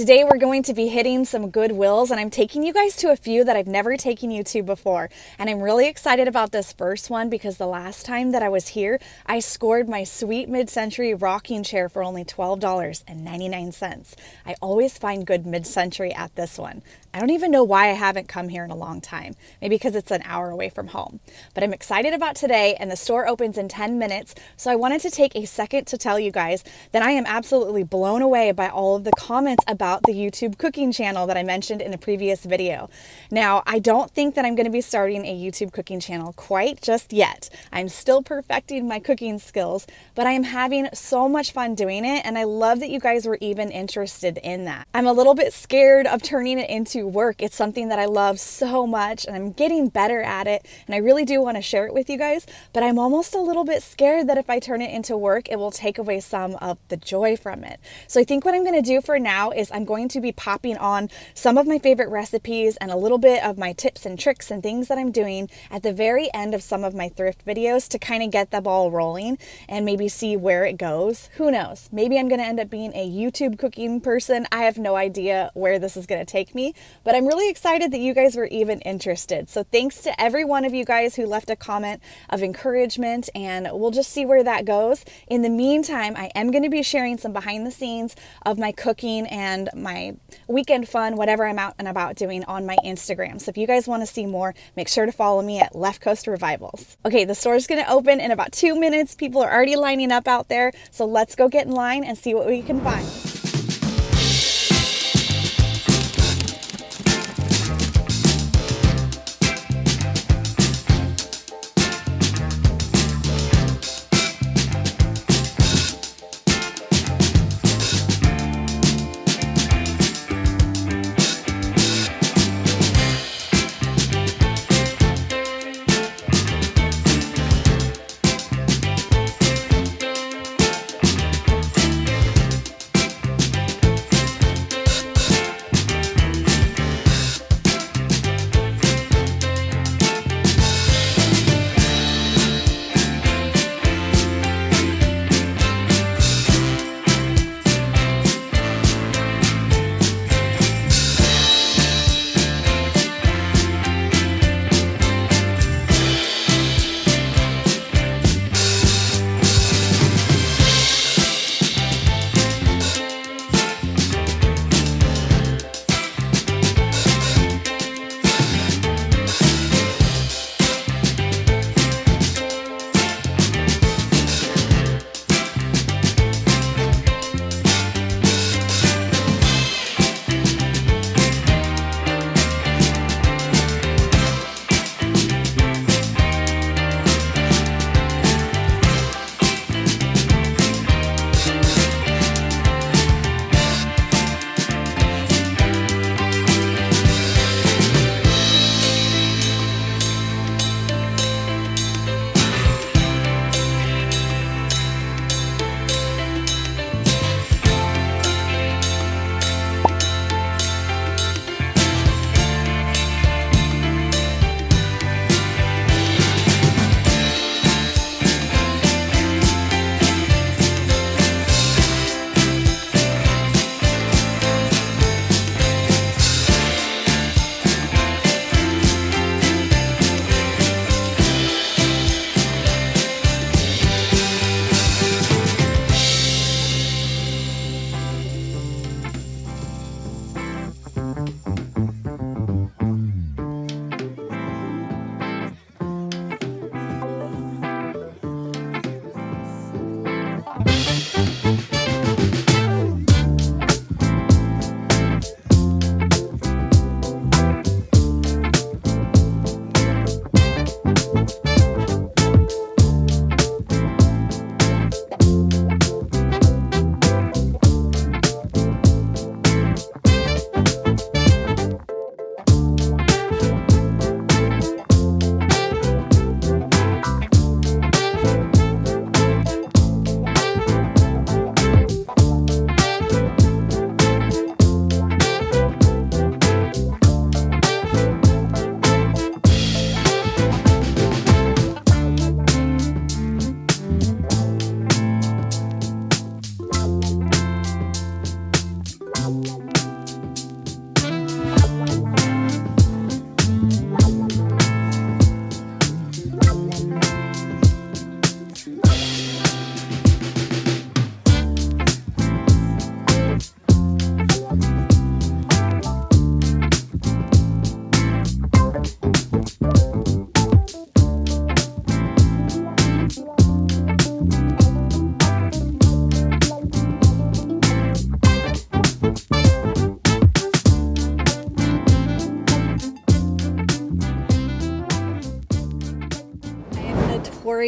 Today we're going to be hitting some Goodwills, and I'm taking you guys to a few that I've never taken you to before. And I'm really excited about this first one because the last time that I was here, I scored my sweet mid-century rocking chair for only $12.99. I always find good mid-century at this one. I don't even know why I haven't come here in a long time. Maybe because it's an hour away from home. But I'm excited about today, and the store opens in 10 minutes. So I wanted to take a second to tell you guys that I am absolutely blown away by all of the comments about the YouTube cooking channel that I mentioned in a previous video. Now, I don't think that I'm going to be starting a YouTube cooking channel quite just yet. I'm still perfecting my cooking skills, but I am having so much fun doing it, and I love that you guys were even interested in that. I'm a little bit scared of turning it into work. It's something that I love so much, and I'm getting better at it, and I really do want to share it with you guys, but I'm almost a little bit scared that if I turn it into work, it will take away some of the joy from it. So I think what I'm going to do for now is I'm going to be popping on some of my favorite recipes and a little bit of my tips and tricks and things that I'm doing at the very end of some of my thrift videos to kind of get the ball rolling and maybe see where it goes. Who knows? Maybe I'm going to end up being a YouTube cooking person. I have no idea where this is going to take me, but I'm really excited that you guys were even interested. So thanks to every one of you guys who left a comment of encouragement, and we'll just see where that goes. In the meantime, I am going to be sharing some behind the scenes of my cooking and my weekend fun, whatever I'm out and about doing, on my Instagram. So if you guys want to see more, make sure to follow me at Left Coast Revivals. Okay, the store is going to open in about 2 minutes. People are already lining up out there. So let's go get in line and see what we can find.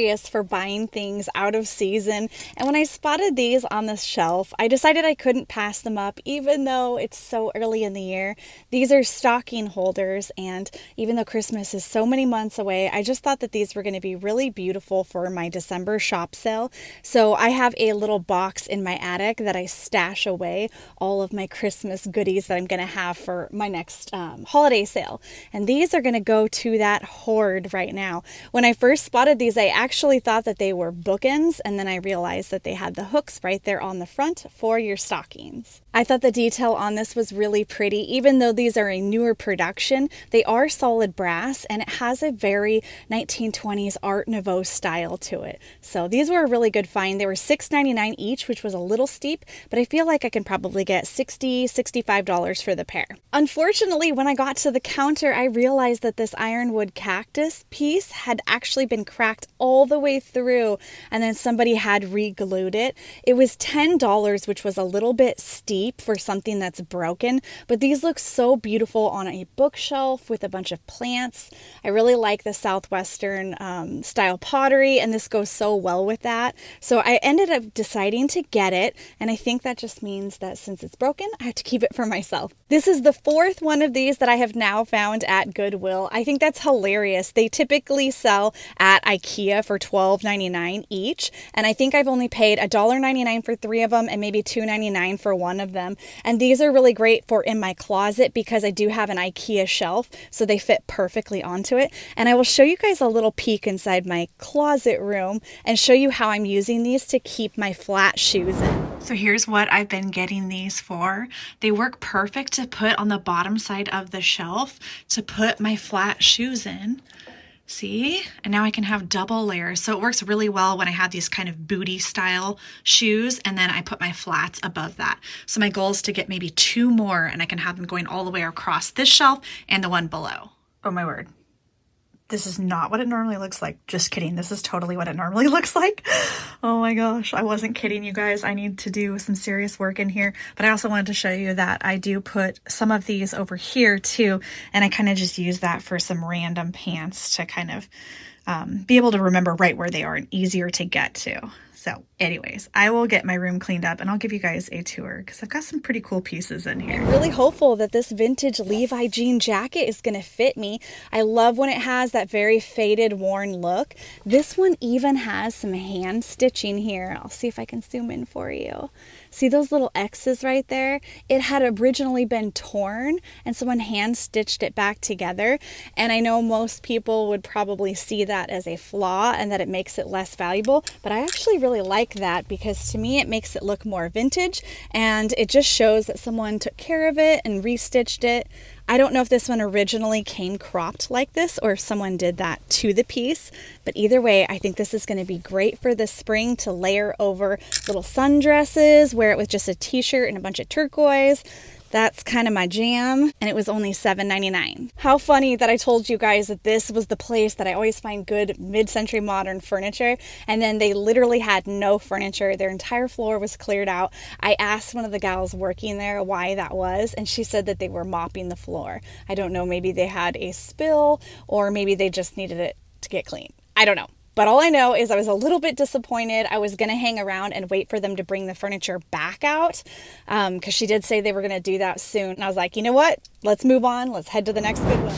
notorious for buying things out of season, and when I spotted these on the shelf, I decided I couldn't pass them up even though it's so early in the year. These are stocking holders, and even though Christmas is so many months away, I just thought that these were going to be really beautiful for my December shop sale. So I have a little box in my attic that I stash away all of my Christmas goodies that I'm going to have for my next holiday sale. And these are going to go to that hoard right now. When I first spotted these, I actually thought that they were bookends, and then I realized that they had the hooks right there on the front for your stockings. I thought the detail on this was really pretty. Even though these are a newer production, they are solid brass, and it has a very 1920s Art Nouveau style to it. So these were a really good find. They were $6.99 each, which was a little steep, but I feel like I can probably get $60, $65 for the pair. Unfortunately, when I got to the counter, I realized that this ironwood cactus piece had actually been cracked all the way through, and then somebody had re-glued it. It was $10, which was a little bit steep for something that's broken, but these look so beautiful on a bookshelf with a bunch of plants. I really like the Southwestern style pottery, and this goes so well with that. So I ended up deciding to get it, and I think that just means that since it's broken, I have to keep it for myself. This is the fourth one of these that I have now found at Goodwill. I think that's hilarious. They typically sell at IKEA for $12.99 each, and I think I've only paid $1.99 for 3 of them and maybe $2.99 for one of them. And these are really great for in my closet because I do have an IKEA shelf, so they fit perfectly onto it. And I will show you guys a little peek inside my closet room and show you how I'm using these to keep my flat shoes in. So here's what I've been getting these for. They work perfect to put on the bottom side of the shelf to put my flat shoes in. See? And now I can have double layers. So it works really well when I have these kind of booty style shoes, and then I put my flats above that. So my goal is to get maybe 2 more, and I can have them going all the way across this shelf and the one below. Oh my word. This is not what it normally looks like. Just kidding. This is totally what it normally looks like. Oh my gosh. I wasn't kidding, you guys. I need to do some serious work in here. But I also wanted to show you that I do put some of these over here too. And I kind of just use that for some random pants to kind of be able to remember right where they are and easier to get to. So anyways, I will get my room cleaned up and I'll give you guys a tour because I've got some pretty cool pieces in here. I'm really hopeful that this vintage Levi jean jacket is going to fit me. I love when it has that very faded, worn look. This one even has some hand stitching here. I'll see if I can zoom in for you. See those little X's right there? It had originally been torn, and someone hand stitched it back together. And I know most people would probably see that as a flaw and that it makes it less valuable, but I actually really like that because to me it makes it look more vintage, and it just shows that someone took care of it and restitched it. I don't know if this one originally came cropped like this or if someone did that to the piece, but either way, I think this is going to be great for the spring to layer over little sundresses, wear it with just a t-shirt and a bunch of turquoise. That's kind of my jam, and it was only $7.99. How funny that I told you guys that this was the place that I always find good mid-century modern furniture, and then they literally had no furniture. Their entire floor was cleared out. I asked one of the gals working there why that was, and she said that they were mopping the floor. I don't know, maybe they had a spill, or maybe they just needed it to get clean. I don't know. But all I know is I was a little bit disappointed. I was going to hang around and wait for them to bring the furniture back out because she did say they were going to do that soon. And I was like, you know what? Let's move on. Let's head to the next Goodwill.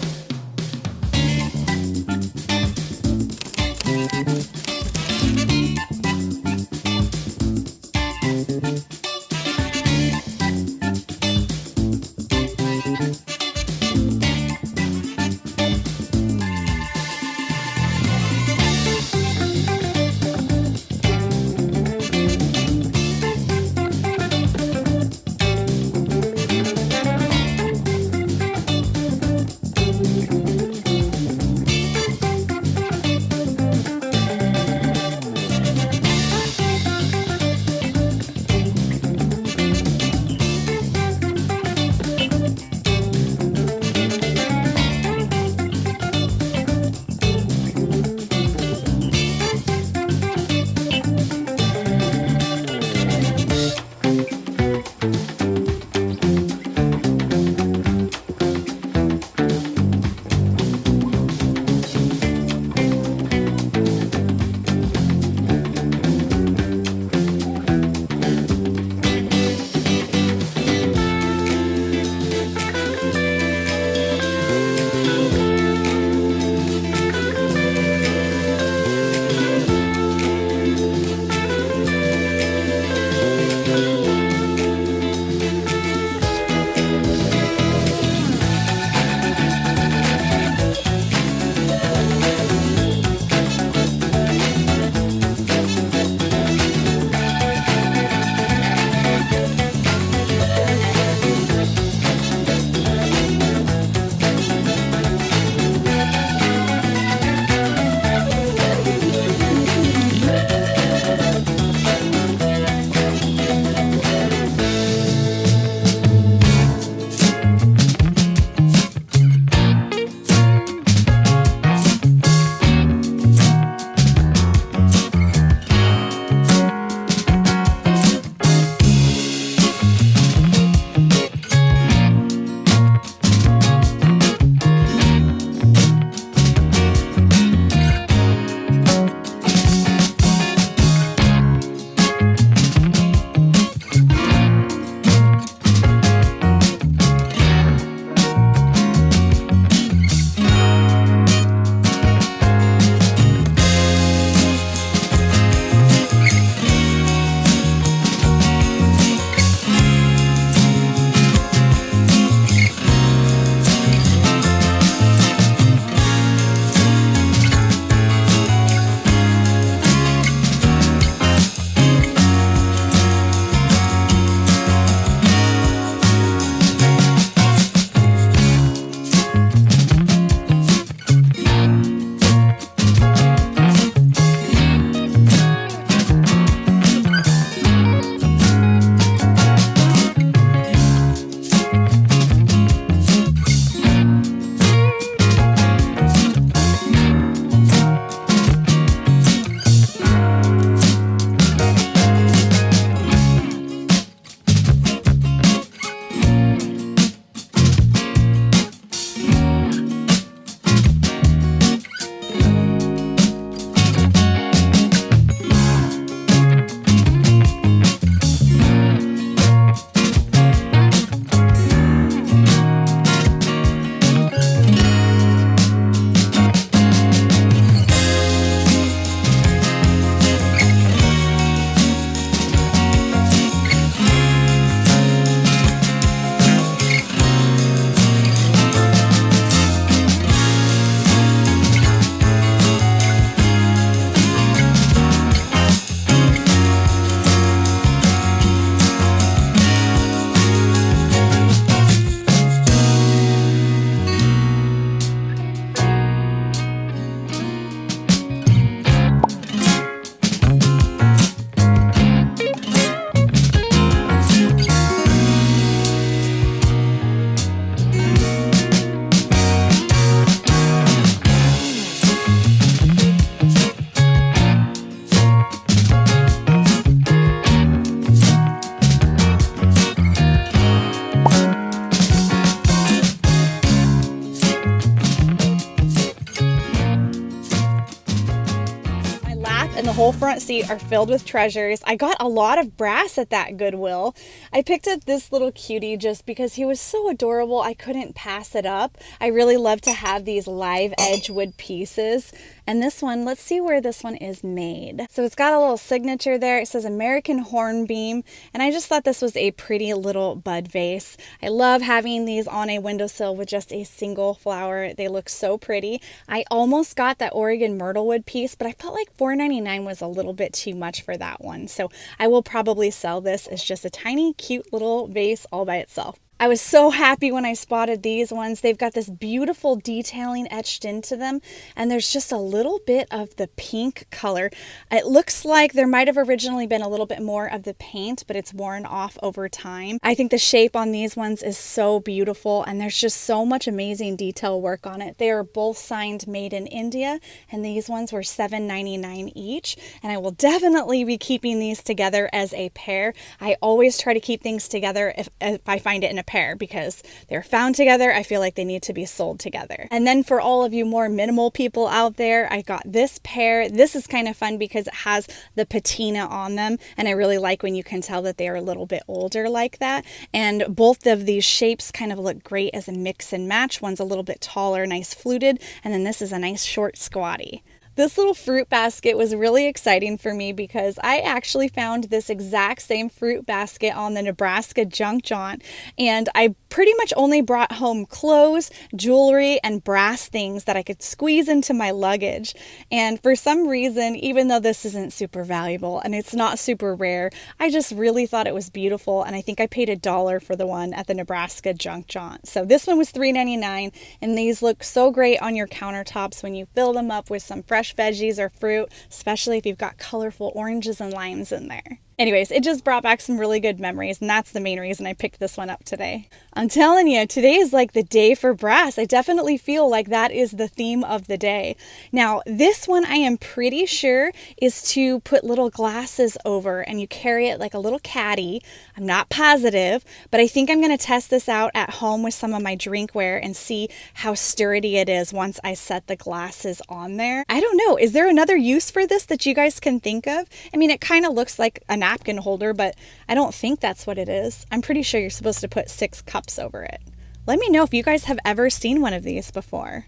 whole front seat are filled with treasures. I got a lot of brass at that Goodwill. I picked up this little cutie just because he was so adorable. I couldn't pass it up. I really love to have these live edge wood pieces. And this one, let's see where this one is made. So it's got a little signature there. It says American Hornbeam. And I just thought this was a pretty little bud vase. I love having these on a windowsill with just a single flower. They look so pretty. I almost got that Oregon myrtle wood piece, but I felt like $4.99 was a little bit too much for that one. So I will probably sell this as just a tiny, cute little vase all by itself. I was so happy when I spotted these ones. They've got this beautiful detailing etched into them, and there's just a little bit of the pink color. It looks like there might have originally been a little bit more of the paint, but it's worn off over time. I think the shape on these ones is so beautiful, and there's just so much amazing detail work on it. They are both signed made in India, and these ones were $7.99 each, and I will definitely be keeping these together as a pair. I always try to keep things together if I find it in a pair, because they're found together. I feel like they need to be sold together. And then for all of you more minimal people out there, I got this pair. This is kind of fun because it has the patina on them, and I really like when you can tell that they are a little bit older like that. And both of these shapes kind of look great as a mix and match. One's a little bit taller, nice fluted, and then this is a nice short squatty. This little fruit basket was really exciting for me because I actually found this exact same fruit basket on the Nebraska junk jaunt, and I pretty much only brought home clothes, jewelry, and brass things that I could squeeze into my luggage. And for some reason, even though this isn't super valuable and it's not super rare, I just really thought it was beautiful, and I think I paid $1 for the one at the Nebraska junk jaunt. So this one was $3.99, and these look so great on your countertops when you fill them up with some fresh veggies or fruit, especially if you've got colorful oranges and limes in there. Anyways, it just brought back some really good memories, and that's the main reason I picked this one up today. I'm telling you, today is like the day for brass. I definitely feel like that is the theme of the day. Now, this one I am pretty sure is to put little glasses over, and you carry it like a little caddy. I'm not positive, but I think I'm going to test this out at home with some of my drinkware and see how sturdy it is once I set the glasses on there. I don't know. Is there another use for this that you guys can think of? I mean, it kind of looks like a napkin holder, but I don't think that's what it is. I'm pretty sure you're supposed to put 6 cups over it. Let me know if you guys have ever seen one of these before,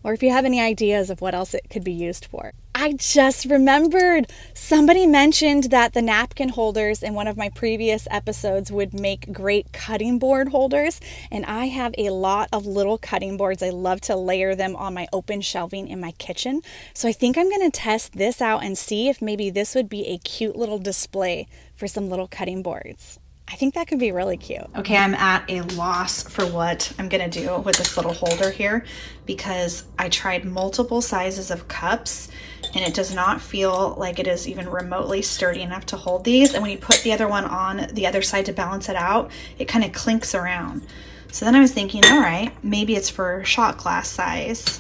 or if you have any ideas of what else it could be used for. I just remembered somebody mentioned that the napkin holders in one of my previous episodes would make great cutting board holders, and I have a lot of little cutting boards. I love to layer them on my open shelving in my kitchen. So I think I'm going to test this out and see if maybe this would be a cute little display for some little cutting boards. I think that could be really cute. Okay, I'm at a loss for what I'm gonna do with this little holder here, because I tried multiple sizes of cups and it does not feel like it is even remotely sturdy enough to hold these. And when you put the other one on the other side to balance it out, it kind of clinks around. So then I was thinking, all right, maybe it's for shot glass size.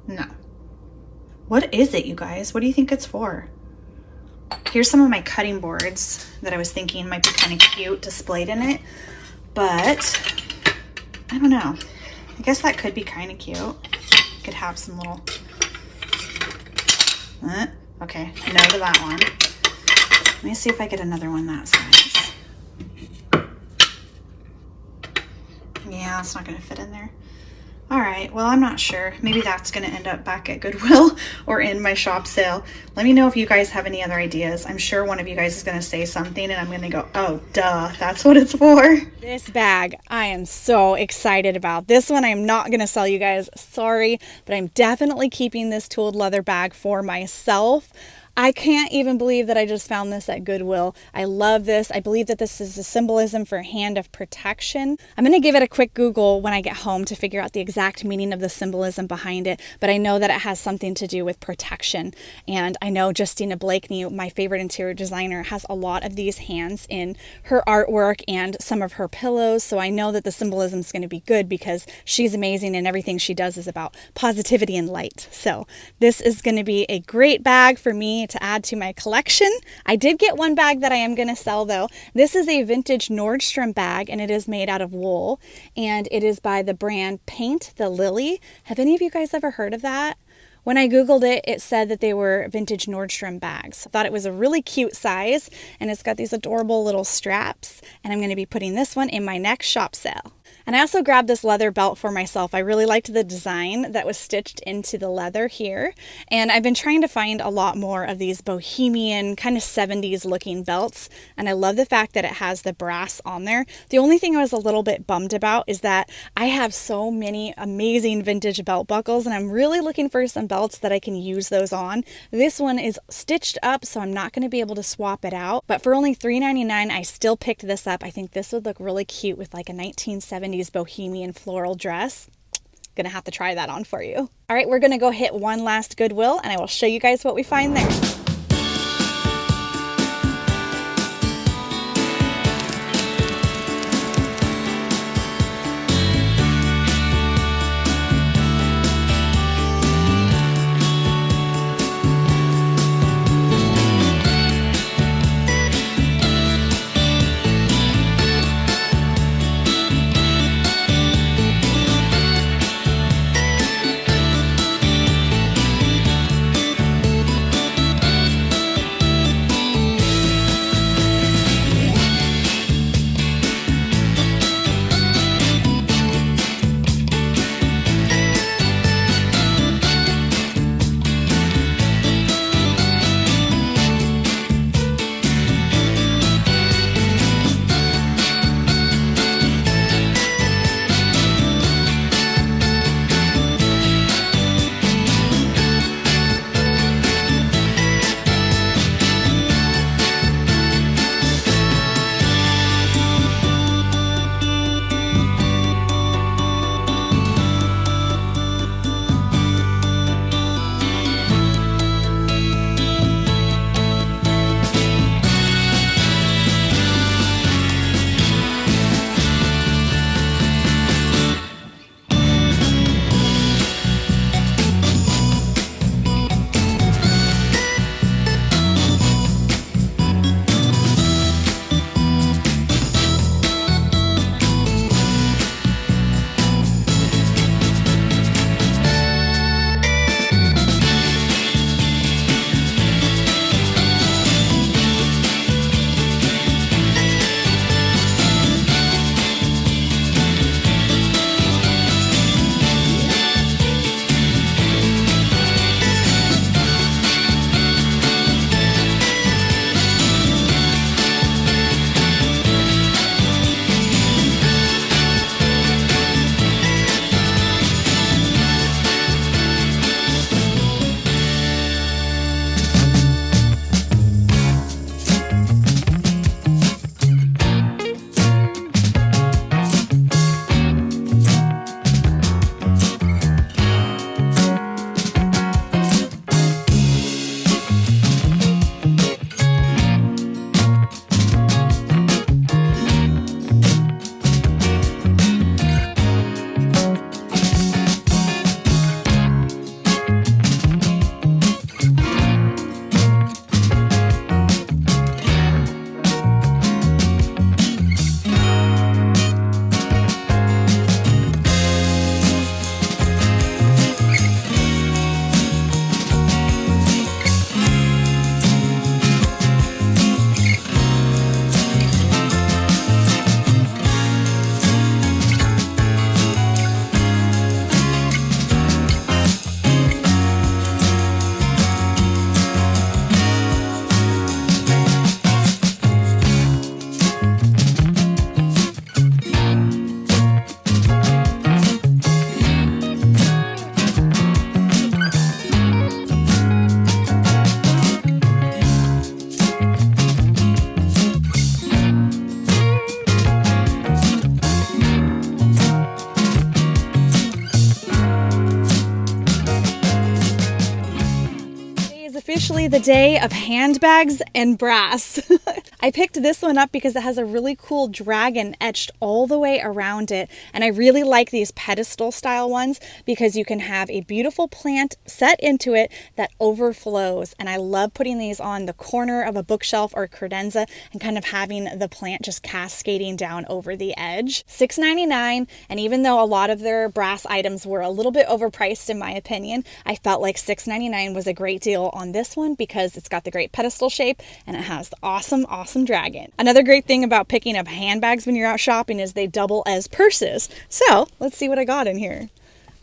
No. What is it, you guys? What do you think it's for? Here's some of my cutting boards that I was thinking might be kind of cute displayed in it, but I don't know. I guess that could be kind of cute. Could have some little, okay, no to that one. Let me see if I get another one that size. Yeah, it's not gonna fit in there. All right, well, I'm not sure. Maybe that's gonna end up back at Goodwill or in my shop sale. Let me know if you guys have any other ideas. I'm sure one of you guys is gonna say something and I'm gonna go, oh, duh, that's what it's for. This bag, I am so excited about. This one I'm not gonna sell, you guys, sorry, but I'm definitely keeping this tooled leather bag for myself. I can't even believe that I just found this at Goodwill. I love this. I believe that this is a symbolism for hand of protection. I'm going to give it a quick Google when I get home to figure out the exact meaning of the symbolism behind it, but I know that it has something to do with protection. And I know Justina Blakeney, my favorite interior designer, has a lot of these hands in her artwork and some of her pillows, so I know that the symbolism is going to be good because she's amazing and everything she does is about positivity and light. So this is going to be a great bag for me to add to my collection. I did get one bag that I am going to sell though. This is a vintage Nordstrom bag and it is made out of wool and it is by the brand Paint the Lily. Have any of you guys ever heard of that? When I Googled it, it said that they were vintage Nordstrom bags. I thought it was a really cute size, and it's got these adorable little straps, and I'm going to be putting this one in my next shop sale. And I also grabbed this leather belt for myself. I really liked the design that was stitched into the leather here. And I've been trying to find a lot more of these bohemian kind of 70s looking belts. And I love the fact that it has the brass on there. The only thing I was a little bit bummed about is that I have so many amazing vintage belt buckles, and I'm really looking for some belts that I can use those on. This one is stitched up, so I'm not going to be able to swap it out. But for only $3.99, I still picked this up. I think this would look really cute with like a 1970s bohemian floral dress. Gonna have to try that on for you. All right, we're gonna go hit one last Goodwill, and I will show you guys what we find there. officially the day of handbags and brass. I picked this one up because it has a really cool dragon etched all the way around it. And I really like these pedestal style ones because you can have a beautiful plant set into it that overflows. And I love putting these on the corner of a bookshelf or credenza and kind of having the plant just cascading down over the edge. $6.99, and even though a lot of their brass items were a little bit overpriced in my opinion, I felt like $6.99 was a great deal on this one because it's got the great pedestal shape and it has the awesome dragon. Another great thing about picking up handbags when you're out shopping is they double as purses. So let's see what I got in here.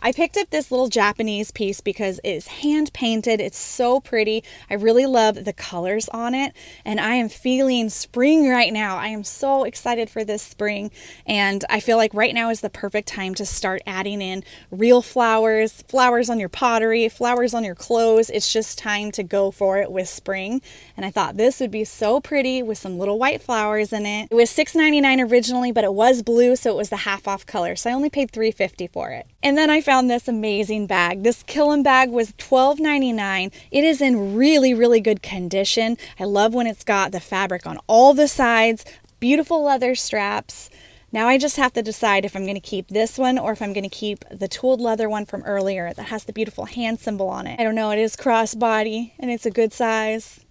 I picked up this little Japanese piece because it's hand painted. It's so pretty. I really love the colors on it, and I am feeling spring right now. I am so excited for this spring, and I feel like right now is the perfect time to start adding in real flowers, flowers on your pottery, flowers on your clothes. It's just time to go for it with spring, and I thought this would be so pretty with some little white flowers in it. It was $6.99 originally, but it was blue, so it was the half off color, so I only paid $3.50 for it. And then I found this amazing bag. This Kilim bag was $12.99. It is in really good condition. I love when it's got the fabric on all the sides, beautiful leather straps. Now I just have to decide if I'm going to keep this one or if I'm going to keep the tooled leather one from earlier that has the beautiful hand symbol on it. I don't know, it is crossbody and it's a good size.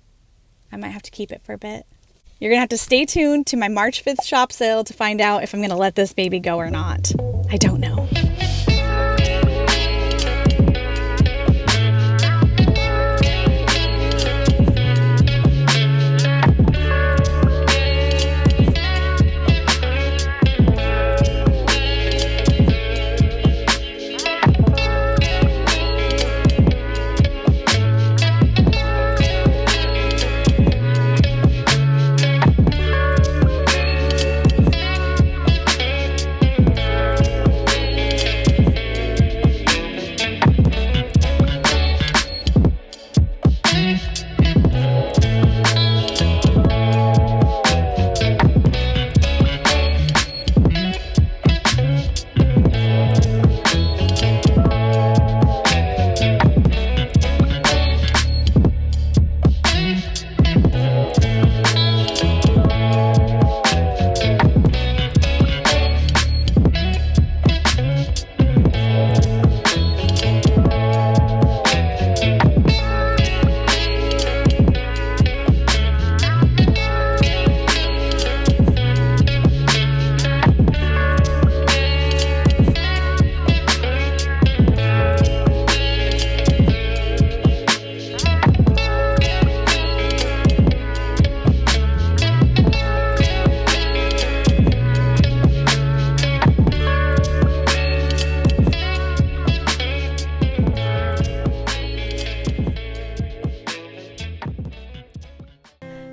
I might have to keep it for a bit. You're going to have to stay tuned to my March 5th shop sale to find out if I'm going to let this baby go or not. I don't know.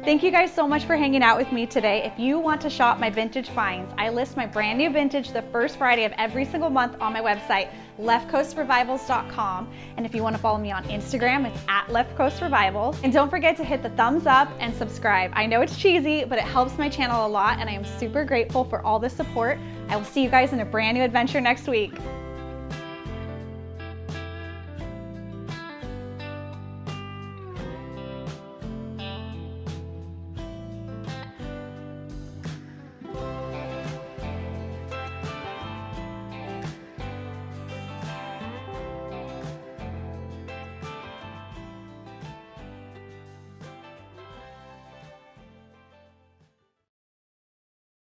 Thank you guys so much for hanging out with me today. If you want to shop my vintage finds, I list my brand new vintage the first Friday of every single month on my website, leftcoastrevivals.com. And if you want to follow me on Instagram, it's @leftcoastrevivals. And don't forget to hit the thumbs up and subscribe. I know it's cheesy, but it helps my channel a lot, and I am super grateful for all the support. I will see you guys in a brand new adventure next week.